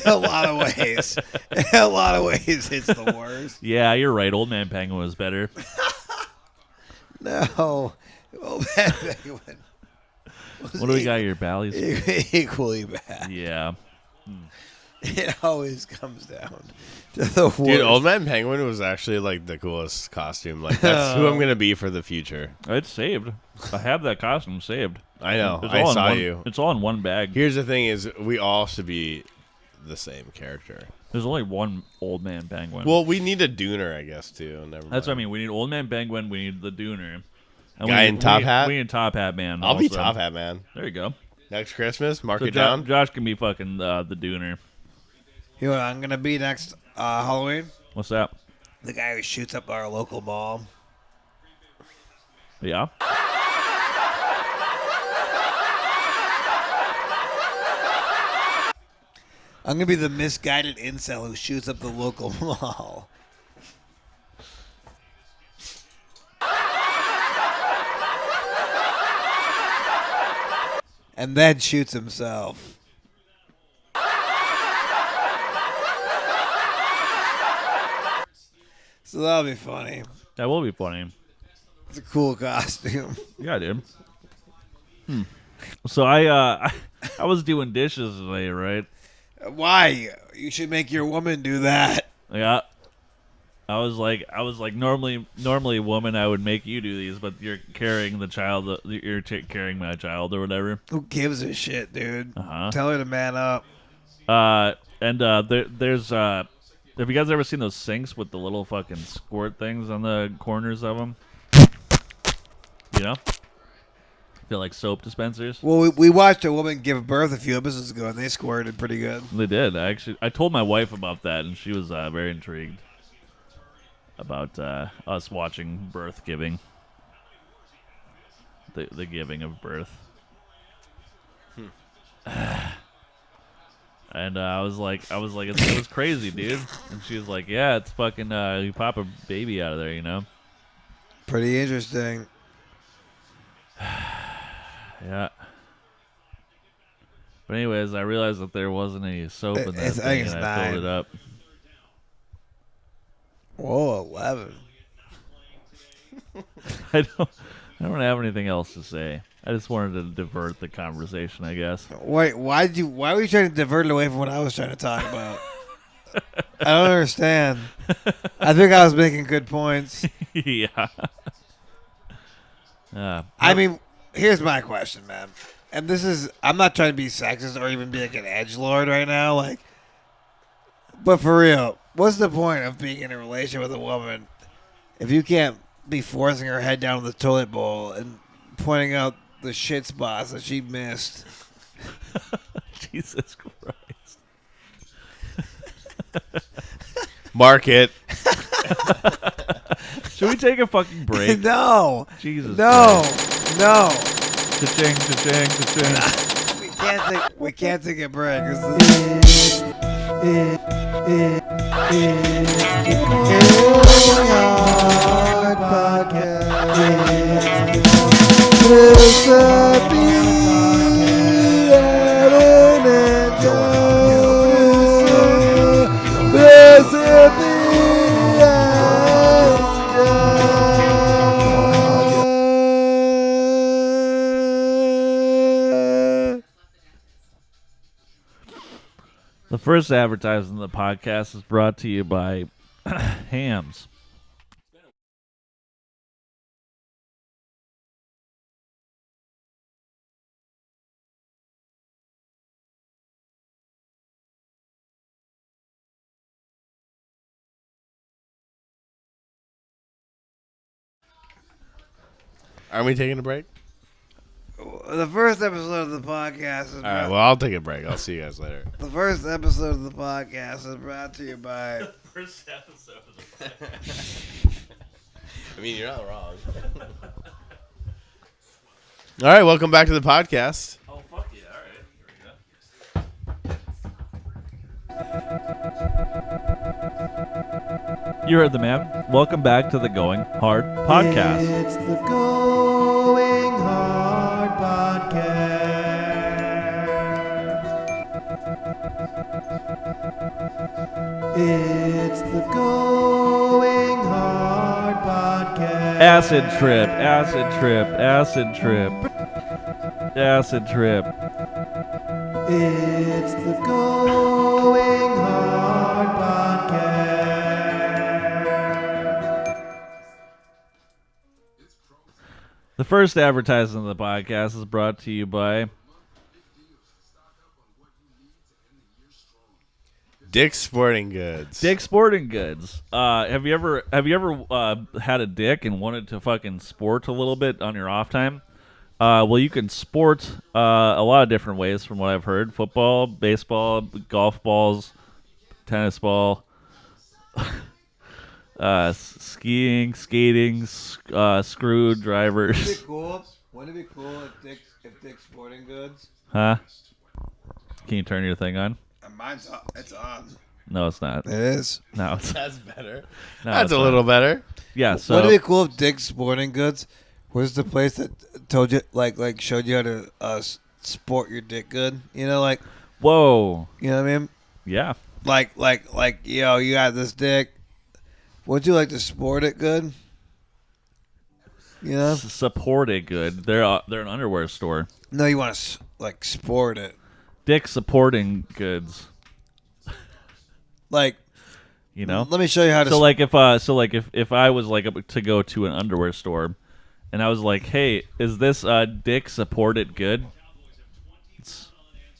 In a lot of ways. In a lot of ways, it's the worst. Yeah, you're right. Old Man Penguin was better. No. Oh, man, Penguin was What do we got here, Bally's? equally bad. Yeah. It always comes down to the worst. Dude, Old Man Penguin was actually like the coolest costume. Like that's who I'm gonna be for the future. It's saved. I have that costume saved. I know. It's I all in saw one- you. It's all in one bag. Here's the thing: is we all should be the same character. There's only one Old Man Penguin. Well, we need a Dooner, I guess, too. Never That's what I mind. mean. We need Old Man Penguin. We need the Dooner. And Guy in top hat? We need Top Hat Man. I'll be also. Top Hat Man. There you go. Next Christmas, mark So it down. Josh can be fucking the Dooner. You know what I'm going to be next Halloween? What's that? The guy who shoots up our local mall. Yeah. I'm going to be the misguided incel who shoots up the local mall. And then shoots himself. So that'll be funny. That will be funny. It's a cool costume. Yeah, dude. So I was doing dishes today, right? Why? You should make your woman do that. Yeah. I was like, normally a woman, I would make you do these, but you're carrying the child. You're carrying my child or whatever. Who gives a shit, dude? Uh-huh. Tell her to man up. There's have you guys ever seen those sinks with the little fucking squirt things on the corners of them? You know, they're like soap dispensers. Well, we watched a woman give birth a few episodes ago, and they squirted pretty good. They did. I told my wife about that, and she was very intrigued about us watching birth giving, the giving of birth. And I was like, it was crazy, dude. And she was like, yeah, it's fucking, you pop a baby out of there, you know? Pretty interesting. Yeah. But anyways, I realized that there wasn't any soap in that I thing, think it's and I filled 9. it up. Whoa, 11. I don't have anything else to say. I just wanted to divert the conversation, I guess. Wait, why were you trying to divert it away from what I was trying to talk about? I don't understand. I think I was making good points. Yeah. I mean, here's my question, man. And this is, I'm not trying to be sexist or even be like an edgelord right now, like, but for real, what's the point of being in a relationship with a woman if you can't be forcing her head down the toilet bowl and pointing out the shit spots that she missed? Jesus Christ. Mark it. Should we take a fucking break? No. Jesus No. Christ. No. Cha-ching, cha-ching, cha-ching. We can't take a break. This The first advertisement of the podcast is brought to you by Hams. Are we taking a break? The first episode of the podcast is All right. Well, I'll take a break. I'll see you guys later. the first episode of the podcast is brought to you by First episode of the I mean, you're not wrong. All right. Welcome back to the podcast. Oh, fuck yeah. All right. Here we go. You heard the man. Welcome back to the Going Hard podcast. It's the Going Hard Podcast. It's the Going Hard Podcast. Acid trip, acid trip, acid trip, acid trip. It's the Going Hard Podcast. The first advertisement of the podcast is brought to you by Dick's Sporting Goods. Dick Sporting Goods. Have you ever had a dick and wanted to fucking sport a little bit on your off time? Well, you can sport a lot of different ways from what I've heard. Football, baseball, golf balls, tennis ball, skiing, skating, screwdrivers. Wouldn't it be cool if Dick's Sporting Goods? Huh? Can you turn your thing on? Mine's on. It's on. No, it's not. It is. No, it's That's better. no, That's it's a not. little better. Yeah, so Wouldn't it be cool if Dick's Sporting Goods was the place that told you, like showed you how to sport your dick good? You know, like, whoa, you know what I mean? yeah. Like, yo, you got this dick. Would you like to sport it good? You know? Support it good. They're an underwear store. No, you want to like sport it. Dick Supporting Goods. Like, You know. Let me show you how to. So like if I was like to go to an underwear store, and I was like, hey, is this dick supported good?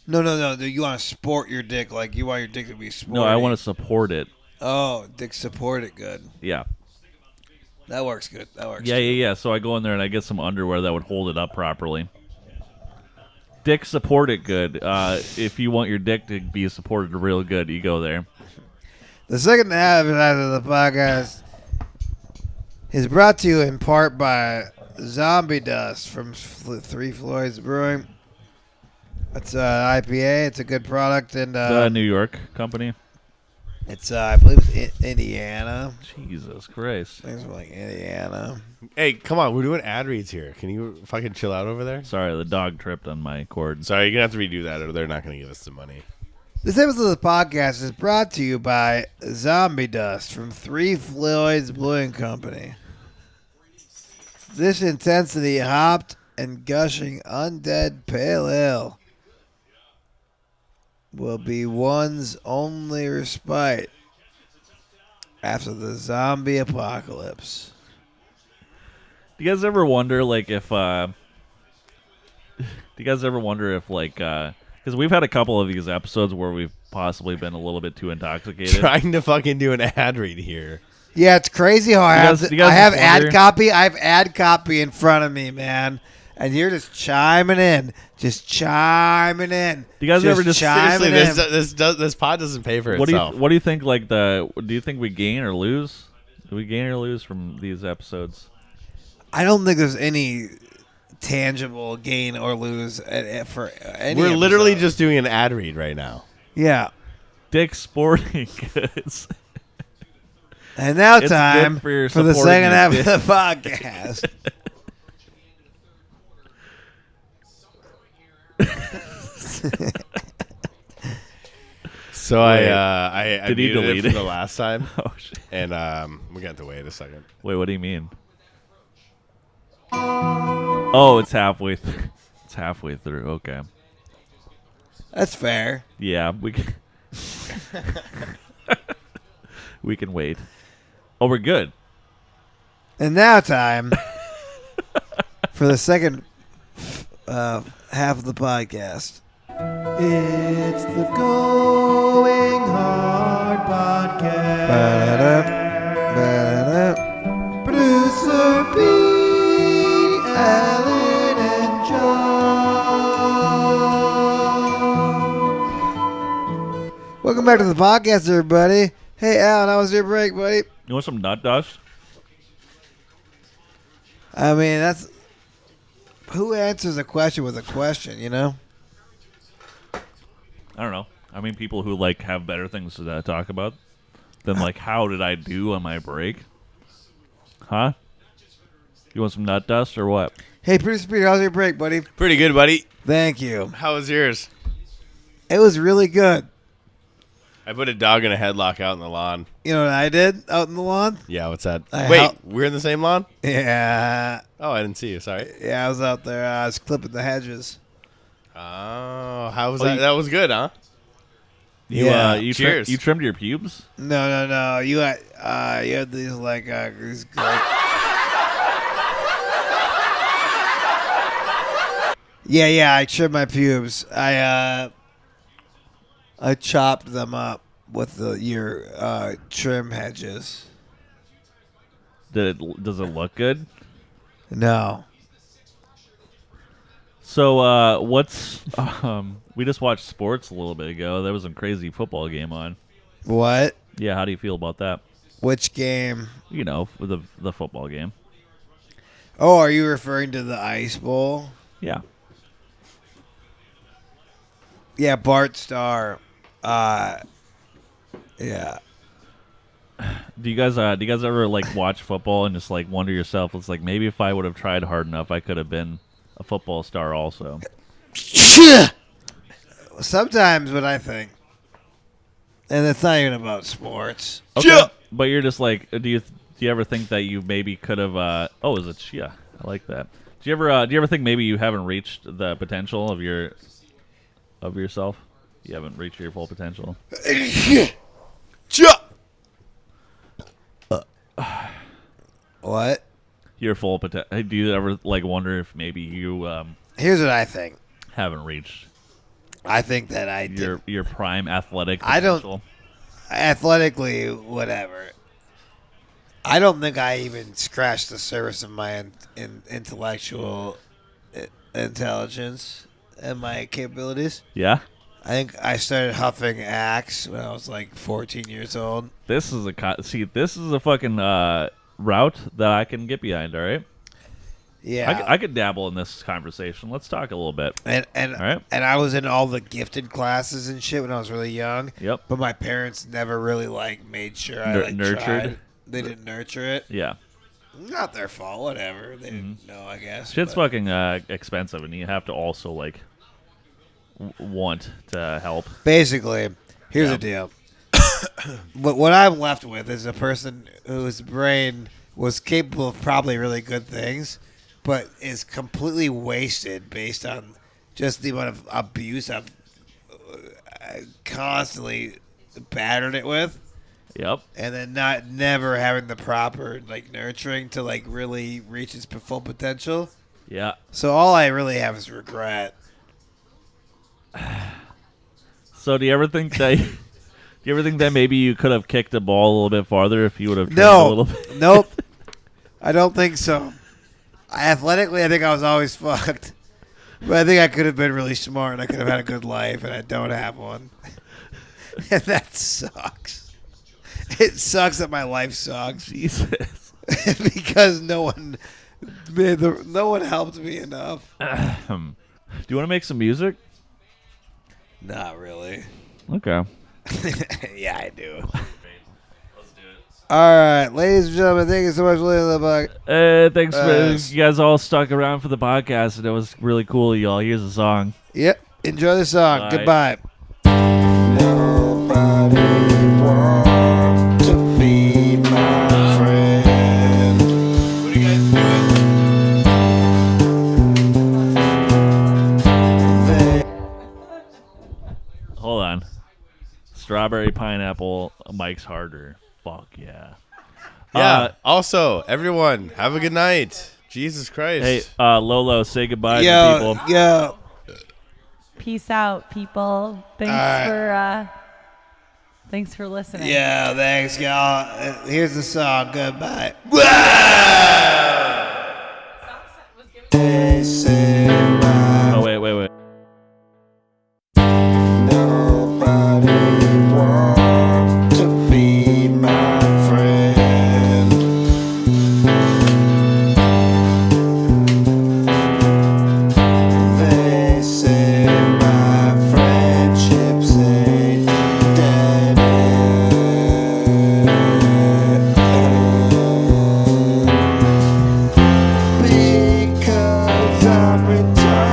No. You want to sport your dick, like you want your dick to be sporty. No, I want to support it. Oh, dick support it good. Yeah. That works good. Yeah. So I go in there and I get some underwear that would hold it up properly. Dick support it good. If you want your dick to be supported real good, you go there. The second half of the podcast is brought to you in part by Zombie Dust from Three Floyds Brewing. It's an IPA. It's a good product, and The New York company. it's I believe it's Indiana. Jesus Christ. Things like Indiana. Hey, come on. We're doing ad reads here. Can you fucking chill out over there? Sorry, the dog tripped on my cord. Sorry, you're going to have to redo that or they're not going to give us the money. This episode of the podcast is brought to you by Zombie Dust from Three Floyds Brewing Company. This intensity hopped and gushing undead pale ale will be one's only respite after the zombie apocalypse. Do you guys ever wonder, like, if because we've had a couple of these episodes where we've possibly been a little bit too intoxicated. Trying to fucking do an ad read here. Yeah, it's crazy how I have you guys I have wonder- ad copy. I have ad copy in front of me, man. And you're just chiming in. Do you guys ever just Seriously, chiming in. this pod doesn't pay for what itself. do you think? Like do you think we gain or lose? Do we gain or lose from these episodes? I don't think there's any tangible gain or lose for any We're literally episode. just doing an ad read right now. Yeah. Dick Sporting Goods. And now It's time good for your for the supporting second half your of the podcast. So I Did he muted delete it from it? the last time, Oh shit! and we got to wait a second. Wait, what do you mean? Oh, it's halfway. It's halfway through. Okay. That's fair. Yeah, we can. We can wait. Oh, we're good. And now time for the second half of the podcast. It's the Going Hard Podcast. Ba-da-da, ba-da-da. Producer B, Alan, and John. Welcome back to the podcast, everybody. Hey, Alan, how was your break, buddy? You want some nut dust? I mean, that's who answers a question with a question, you know? I don't know. I mean, people who like have better things to talk about than like how did I do on my break? Huh? You want some nut dust or what? Hey, Producer Peter, how's your break, buddy? Pretty good, buddy. Thank you. How was yours? It was really good. I put a dog in a headlock out in the lawn. You know what I did out in the lawn? Yeah, what's that? I Wait, help- we're in the same lawn? Yeah. Oh, I didn't see you. Sorry. Yeah, I was out there. I was clipping the hedges. Oh, how was Oh, that? you- That was good, huh? Yeah. You Cheers. you trimmed your pubes? No. You had these like these. Yeah. I trimmed my pubes. I chopped them up with your trim hedges. Does it look good? No. So what's we just watched sports a little bit ago. There was a crazy football game on. What? Yeah, how do you feel about that? Which game? You know, the football game. Oh, are you referring to the Ice Bowl? Yeah. Yeah, Bart Starr. Yeah. Do you guys ever like watch football and just like wonder yourself? It's like maybe if I would have tried hard enough, I could have been a football star also. Sometimes what I think, and it's not even about sports. Okay. But you're just like, do you ever think that you maybe could have? Oh, is it Chia? I like that. Do you ever think maybe you haven't reached the potential of yourself? You haven't reached your full potential. What? Your full potential. Do you ever like wonder if maybe you Here's what I think. haven't reached I think that I did. your prime athletic I don't- potential? Athletically, whatever. I don't think I even scratched the surface of my intellectual intelligence and my capabilities. Yeah. I think I started huffing Axe when I was like 14 years old. This is this is a fucking route that I can get behind. All right. Yeah, I could dabble in this conversation. Let's talk a little bit. and All right. and I was in all the gifted classes and shit when I was really young. Yep. But my parents never really like made sure I like Nurtured? tried. They didn't nurture it. Yeah. Not their fault. Whatever. They didn't know. I guess. Shit's but- fucking expensive, and you have to also like want to help. Basically, here's Yeah. the deal. What I'm left with is a person whose brain was capable of probably really good things, but is completely wasted based on just the amount of abuse I've constantly battered it with, Yep. and then never having the proper like nurturing to like really reach its full potential. Yeah. So all I really have is regret. So do you ever think that? Do you ever think that maybe you could have kicked the ball a little bit farther if you would have trained a No, little bit? nope. I don't think so. Athletically, I think I was always fucked. But I think I could have been really smart and I could have had a good life, and I don't have one. And that sucks. It sucks that my life sucks Jesus. because no one helped me enough. Do you want to make some music? Not really. Okay. Yeah, I do. All right, ladies and gentlemen, thank you so much for listening to the podcast. Thanks for you guys all stuck around for the podcast, and it was really cool, y'all. Here's the song. Yep. Enjoy the song. Bye. Goodbye. Nobody wants to be my friend. What are you guys doing? Hold on. Strawberry pineapple. Mike's harder. Fuck yeah. Yeah. Also, everyone, have a good night. Jesus Christ. Hey, Lolo, say goodbye to Yo, people. yo. Peace out, people. Thanks for listening. Yeah, thanks, y'all. Here's the song. Goodbye. They say Oh wait. nobody wants to be my friend. They say my friendships ain't dead end. Because I'm retired.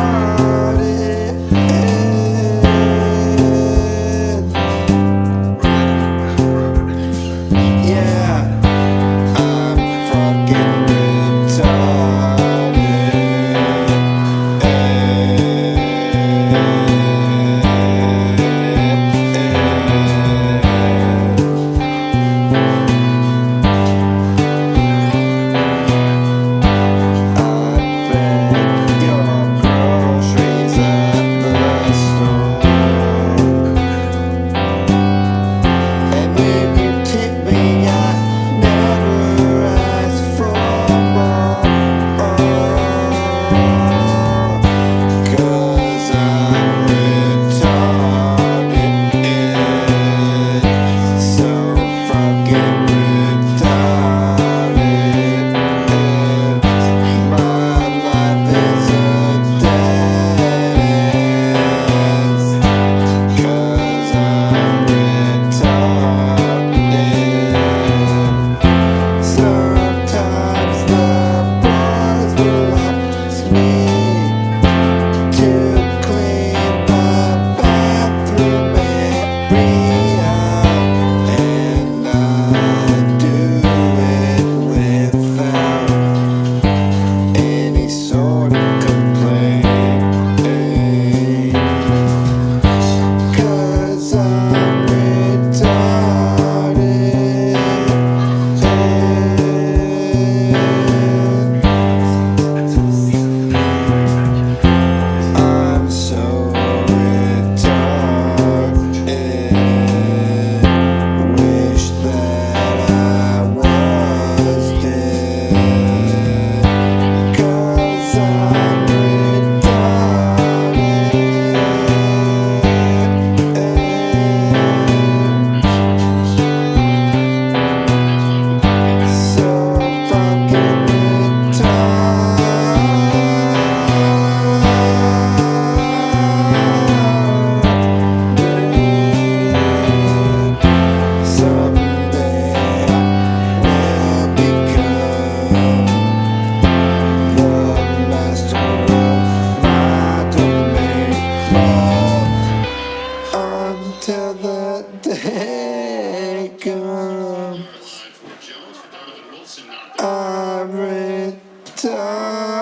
every time.